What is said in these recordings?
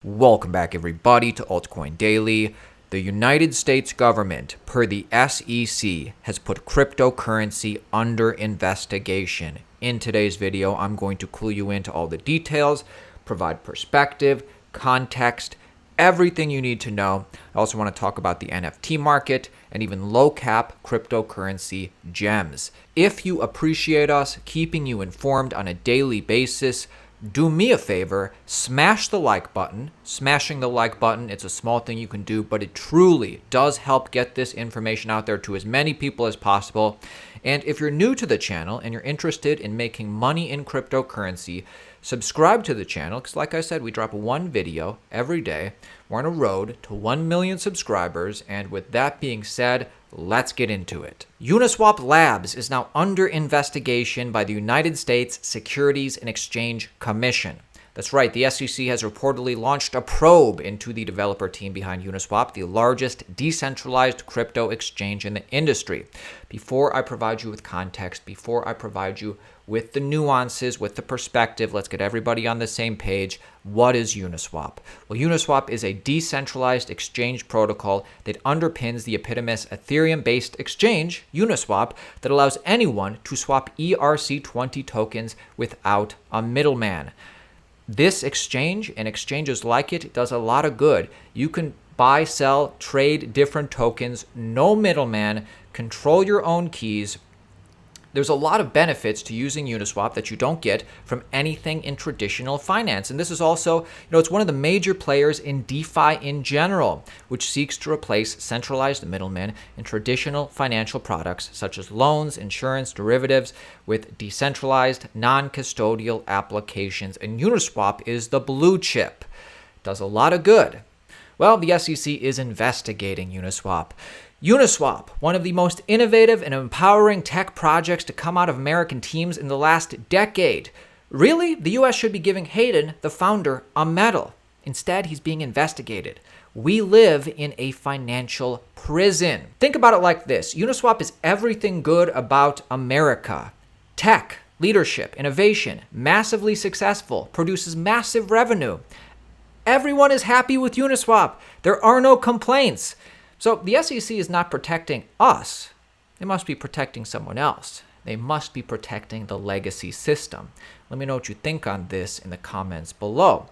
Welcome back, everybody, to Altcoin Daily. The United States government, per the SEC, has put cryptocurrency under investigation. In today's video, I'm going to clue you into all the details, provide perspective, context, everything you need to know. I also want to talk about the NFT market and even low-cap cryptocurrency gems. If you appreciate us keeping you informed on a daily basis, do me a favor, smash the like button. Smashing the like button, it's a small thing you can do, but it truly does help get this information out there to as many people as possible. And if you're new to the channel and you're interested in making money in cryptocurrency, subscribe to the channel because, like I said, we drop one video every day. We're on a road to 1 million subscribers, and with that being said, let's get into it. Uniswap Labs is now under investigation by the United States Securities and Exchange Commission. That's right, the SEC has reportedly launched a probe into the developer team behind Uniswap, the largest decentralized crypto exchange in the industry. Before I provide you with context, before I provide you with the nuances, with the perspective, let's get everybody on the same page. What is Uniswap? Well, Uniswap is a decentralized exchange protocol that underpins the eponymous Ethereum-based exchange, Uniswap, that allows anyone to swap ERC20 tokens without a middleman. This exchange and exchanges like it does a lot of good. You can buy, sell, trade different tokens, no middleman, control your own keys. There's a lot of benefits to using Uniswap that you don't get from anything in traditional finance. And this is also, it's one of the major players in DeFi in general, which seeks to replace centralized middlemen in traditional financial products such as loans, insurance, derivatives with decentralized, non-custodial applications. And Uniswap is the blue chip. Does a lot of good. Well, the SEC is investigating Uniswap. Uniswap, one of the most innovative and empowering tech projects to come out of American teams in the last decade. Really, the US should be giving Hayden, the founder, a medal. Instead, he's being investigated. We live in a financial prison. Think about it like this. Uniswap is everything good about America. Tech, leadership, innovation, massively successful, produces massive revenue. Everyone is happy with Uniswap. There are no complaints. So the SEC is not protecting us. They must be protecting someone else. They must be protecting the legacy system. Let me know what you think on this in the comments below.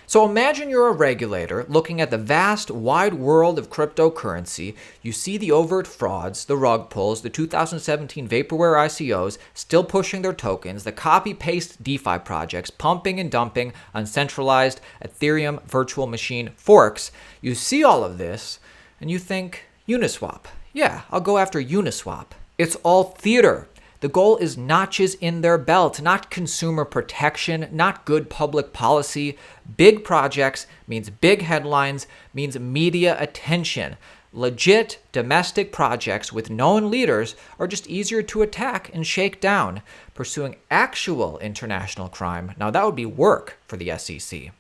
So imagine you're a regulator looking at the vast, wide world of cryptocurrency. You see the overt frauds, the rug pulls, the 2017 vaporware ICOs still pushing their tokens, the copy-paste DeFi projects pumping and dumping on centralized Ethereum virtual machine forks. You see all of this, and you think, Uniswap. Yeah, I'll go after Uniswap. It's all theater. The goal is notches in their belt, not consumer protection, not good public policy. Big projects means big headlines, means media attention. Legit domestic projects with known leaders are just easier to attack and shake down. Pursuing actual international crime, now that would be work for the SEC.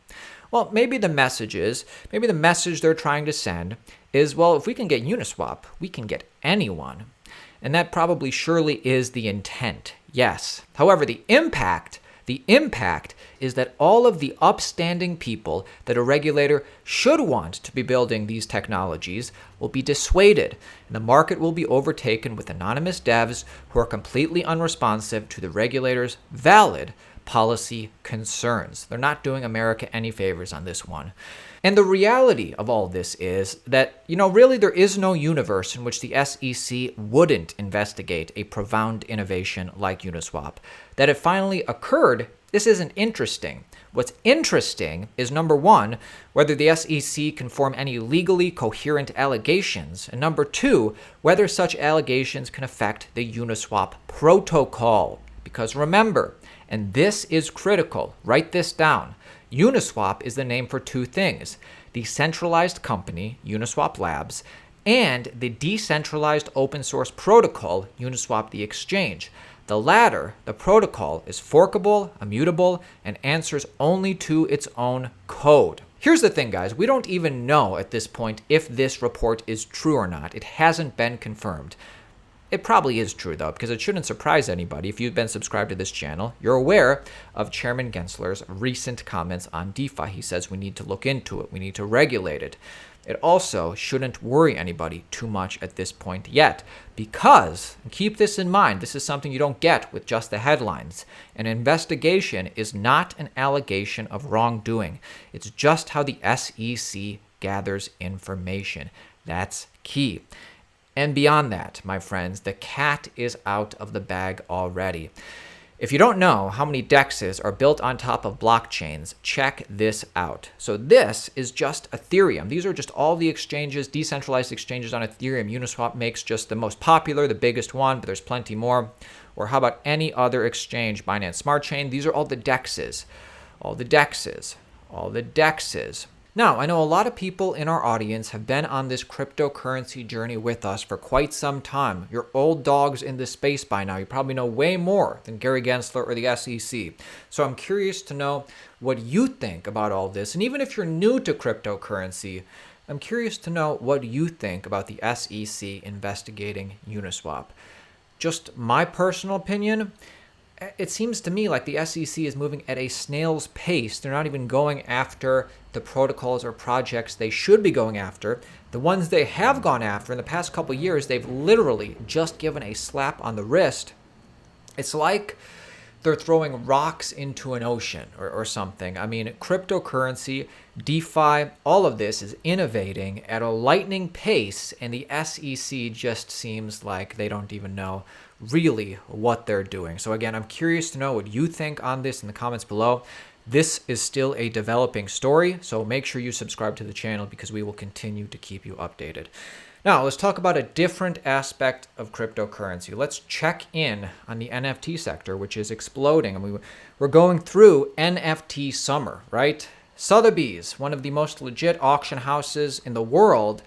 Well, maybe the message they're trying to send is, well, if we can get Uniswap, we can get anyone. And that probably surely is the intent, yes. However, the impact is that all of the upstanding people that a regulator should want to be building these technologies will be dissuaded, and the market will be overtaken with anonymous devs who are completely unresponsive to the regulator's valid policy concerns. They're not doing America any favors on this one. And the reality of all this is that, really there is no universe in which the SEC wouldn't investigate a profound innovation like Uniswap. That it finally occurred, this isn't interesting. What's interesting is, number one, whether the SEC can form any legally coherent allegations, and number two, whether such allegations can affect the Uniswap protocol. Because remember, and this is critical, write this down, Uniswap is the name for two things: the centralized company, Uniswap Labs, and the decentralized open source protocol, Uniswap the exchange. The latter, the protocol, is forkable, immutable, and answers only to its own code. Here's the thing, guys. We don't even know at this point if this report is true or not. It hasn't been confirmed. It probably is true, though, because it shouldn't surprise anybody. If you've been subscribed to this channel, you're aware of Chairman Gensler's recent comments on DeFi. He says we need to look into it. We need to regulate it. It also shouldn't worry anybody too much at this point yet, because, and keep this in mind, this is something you don't get with just the headlines. An investigation is not an allegation of wrongdoing. It's just how the SEC gathers information. That's key. And beyond that, my friends, the cat is out of the bag already. If you don't know how many DEXs are built on top of blockchains, check this out. So this is just Ethereum. These are just all the exchanges, decentralized exchanges on Ethereum. Uniswap makes just the most popular, the biggest one, but there's plenty more. Or how about any other exchange, Binance Smart Chain? These are all the DEXs, all the DEXs, all the DEXs. Now, I know a lot of people in our audience have been on this cryptocurrency journey with us for quite some time. You're old dogs in this space by now. You probably know way more than Gary Gensler or the SEC. So I'm curious to know what you think about all this. And even if you're new to cryptocurrency, I'm curious to know what you think about the SEC investigating Uniswap. Just my personal opinion, it seems to me like the SEC is moving at a snail's pace. They're not even going after the protocols or projects they should be going after. The ones they have gone after in the past couple of years, they've literally just given a slap on the wrist. It's like they're throwing rocks into an ocean or something. I mean, cryptocurrency, DeFi, all of this is innovating at a lightning pace, and the SEC just seems like they don't even know really what they're doing. So again, I'm curious to know what you think on this in the comments below. This is still a developing story, so make sure you subscribe to the channel because we will continue to keep you updated. Now, let's talk about a different aspect of cryptocurrency. Let's check in on the NFT sector, which is exploding. I mean, we're going through NFT summer, right? Sotheby's, one of the most legit auction houses in the world,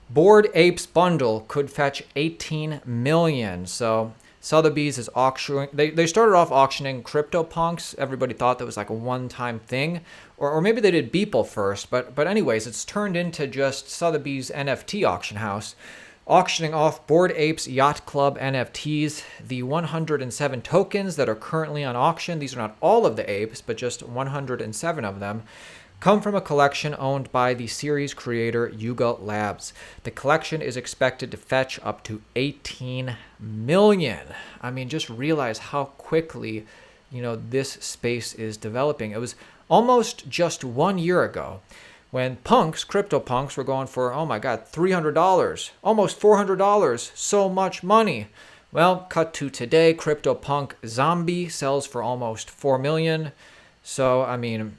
Bored Apes bundle could fetch 18 million. So Sotheby's is auctioning. They started off auctioning CryptoPunks. Everybody thought that was like a one-time thing, or maybe they did Beeple first. But anyways, it's turned into just Sotheby's NFT auction house, auctioning off Bored Apes Yacht Club NFTs. The 107 tokens that are currently on auction. These are not all of the apes, but just 107 of them. Come from a collection owned by the series creator Yuga Labs. The collection is expected to fetch up to 18 million. I mean, just realize how quickly, this space is developing. It was almost just 1 year ago when CryptoPunks were going for, oh my God, $300, almost $400, so much money. Well, cut to today, CryptoPunk Zombie sells for almost 4 million. So, I mean,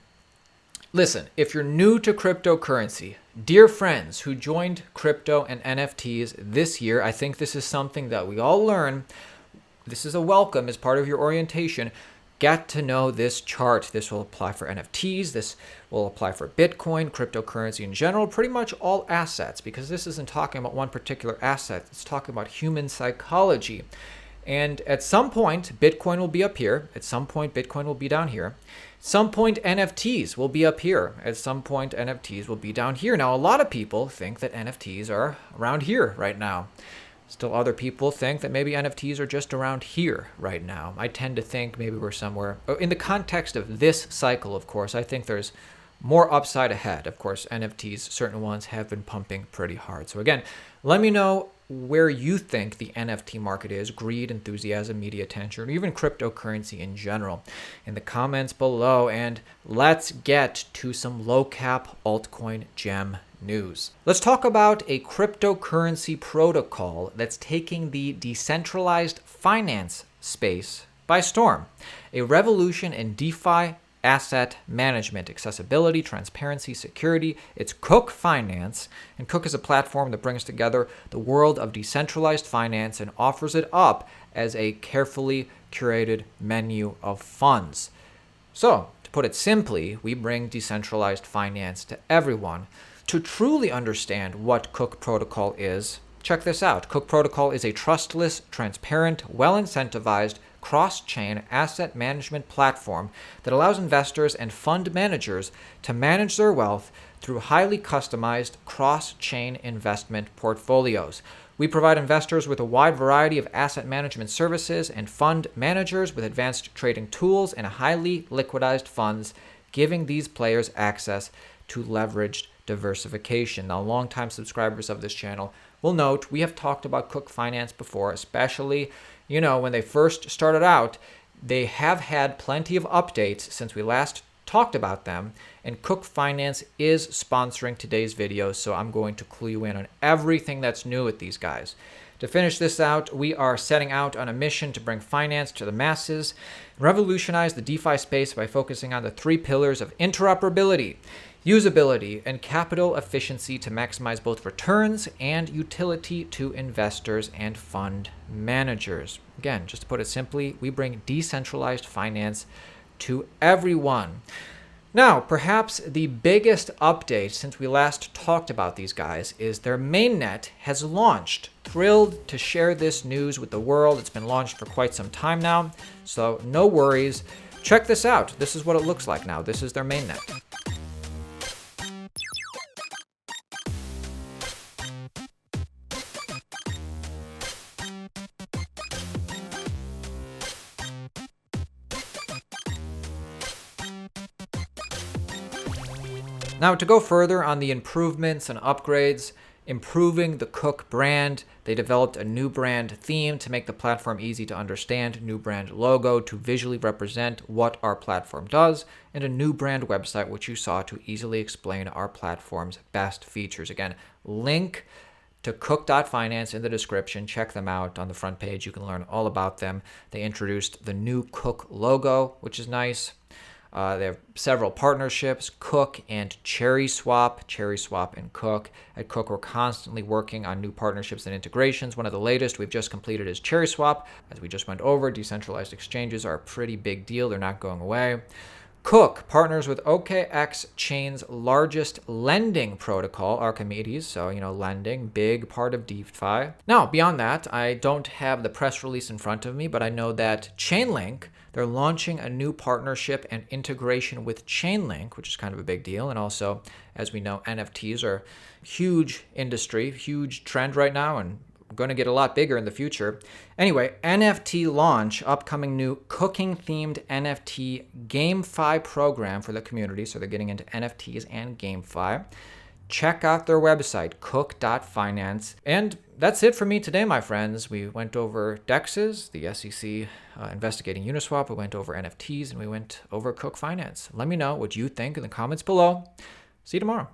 listen, if you're new to cryptocurrency, dear friends who joined crypto and NFTs this year, I think this is something that we all learn. This is a welcome as part of your orientation. Get to know this chart. This will apply for NFTs. This will apply for Bitcoin, cryptocurrency in general, pretty much all assets, because this isn't talking about one particular asset. It's talking about human psychology. And at some point, Bitcoin will be up here. At some point, Bitcoin will be down here. At some point, NFTs will be up here. At some point, NFTs will be down here. Now, a lot of people think that NFTs are around here right now. Still, other people think that maybe NFTs are just around here right now. I tend to think maybe we're somewhere. In the context of this cycle, of course, I think there's more upside ahead. Of course, NFTs, certain ones have been pumping pretty hard. So again, let me know where you think the NFT market is, greed, enthusiasm, media attention, or even cryptocurrency in general in the comments below. And let's get to some low cap altcoin gem news. Let's talk about a cryptocurrency protocol that's taking the decentralized finance space by storm. A revolution in DeFi asset management, accessibility, transparency, security. It's Cook Finance, and Cook is a platform that brings together the world of decentralized finance and offers it up as a carefully curated menu of funds. So, to put it simply, we bring decentralized finance to everyone. To truly understand what Cook Protocol is, check this out. Cook Protocol is a trustless, transparent, well-incentivized, cross-chain asset management platform that allows investors and fund managers to manage their wealth through highly customized cross-chain investment portfolios. We provide investors with a wide variety of asset management services and fund managers with advanced trading tools and highly liquidized funds, giving these players access to leveraged diversification. Now, longtime subscribers of this channel will note we have talked about Cook Finance before, especially, when they first started out. They have had plenty of updates since we last talked about them, and Cook Finance is sponsoring today's video, so I'm going to clue you in on everything that's new with these guys. To finish this out, we are setting out on a mission to bring finance to the masses, revolutionize the DeFi space by focusing on the 3 pillars of interoperability, usability, and capital efficiency to maximize both returns and utility to investors and fund managers. Again, just to put it simply, we bring decentralized finance to everyone. Now, perhaps the biggest update since we last talked about these guys is their mainnet has launched. Thrilled to share this news with the world. It's been launched for quite some time now, so no worries. Check this out. This is what it looks like now. This is their mainnet. Now, to go further on the improvements and upgrades, improving the Cook brand, they developed a new brand theme to make the platform easy to understand, new brand logo to visually represent what our platform does, and a new brand website, which you saw, to easily explain our platform's best features. Again, link to Cook.finance in the description. Check them out on the front page. You can learn all about them. They introduced the new Cook logo, which is nice. They have several partnerships, Cook and CherrySwap and Cook. At Cook, we're constantly working on new partnerships and integrations. One of the latest we've just completed is CherrySwap. As we just went over, decentralized exchanges are a pretty big deal. They're not going away. Cook partners with OKX Chain's largest lending protocol, Archimedes. So, lending, big part of DeFi. Now, beyond that, I don't have the press release in front of me, but I know that Chainlink, they're launching a new partnership and integration with Chainlink, which is kind of a big deal. And also, as we know, NFTs are a huge industry, huge trend right now, and going to get a lot bigger in the future. Anyway, NFT launch, upcoming new cooking-themed NFT GameFi program for the community. So they're getting into NFTs and GameFi. Check out their website, cook.finance. And that's it for me today, my friends. We went over DEXs, the SEC investigating Uniswap. We went over NFTs, and we went over Cook Finance. Let me know what you think in the comments below. See you tomorrow.